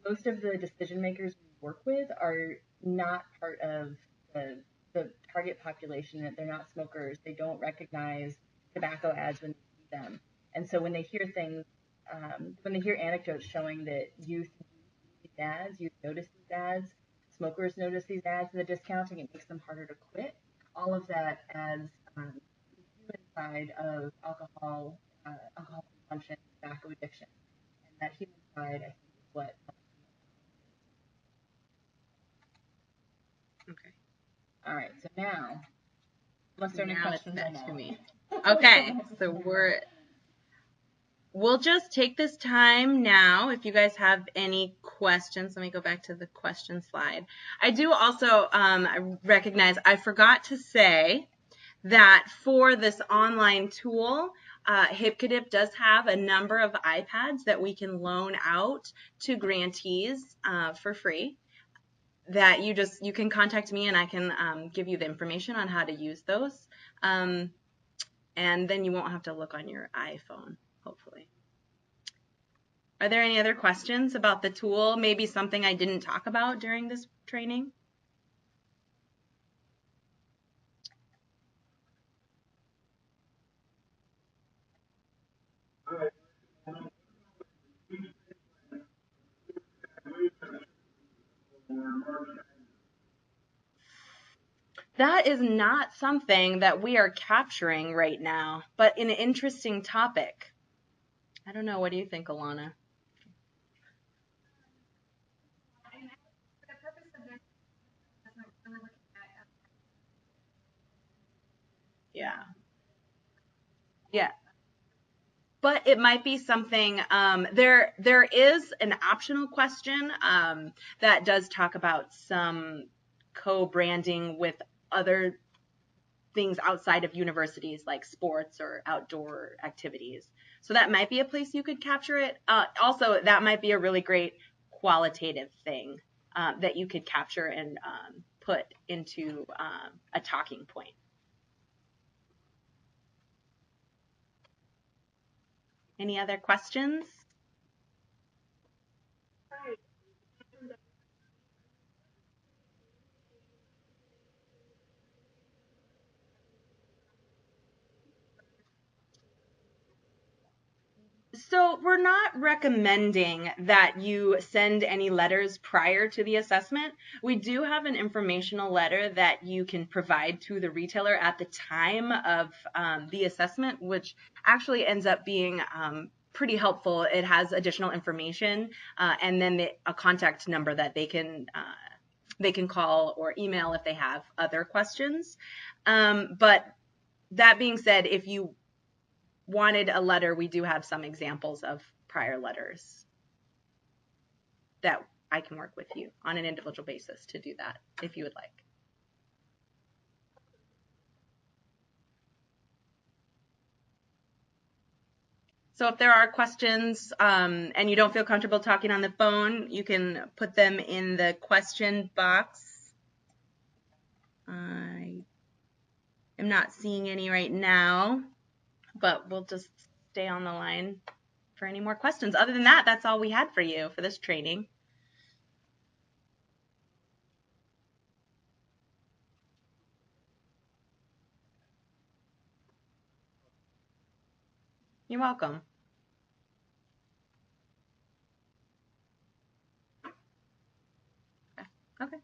Most of the decision makers we work with are not part of the target population. They're not smokers. They don't recognize tobacco ads when they see them. And so when they hear things, when they hear anecdotes showing that youth see these ads, youth notice these ads, smokers notice these ads in the discounting, it makes them harder to quit. All of that adds the human side of alcohol consumption, tobacco addiction. And that human side, I think, is what. Okay. All right. So now, unless there are any questions, it's back to me. Okay. So we'll just take this time now. If you guys have any questions, let me go back to the question slide. I do also I recognize I forgot to say that for this online tool, HipCadip does have a number of iPads that we can loan out to grantees for free. That you can contact me and I can give you the information on how to use those. And then you won't have to look on your iPhone, hopefully. Are there any other questions about the tool? Maybe something I didn't talk about during this training? That is not something that we are capturing right now, but an interesting topic. I don't know. What do you think, Alana? Yeah. Yeah. But it might be something, there is an optional question that does talk about some co-branding with other things outside of universities like sports or outdoor activities. So that might be a place you could capture it. Also, that might be a really great qualitative thing that you could capture and put into a talking point. Any other questions? So we're not recommending that you send any letters prior to the assessment. We do have an informational letter that you can provide to the retailer at the time of the assessment, which actually ends up being pretty helpful. It has additional information and then a contact number that they can call or email if they have other questions. But that being said, if you wanted a letter, we do have some examples of prior letters that I can work with you on an individual basis to do that if you would like. So if there are questions and you don't feel comfortable talking on the phone, you can put them in the question box. I am not seeing any right now, but we'll just stay on the line for any more questions. Other than that, that's all we had for you for this training. You're welcome. Okay. Okay.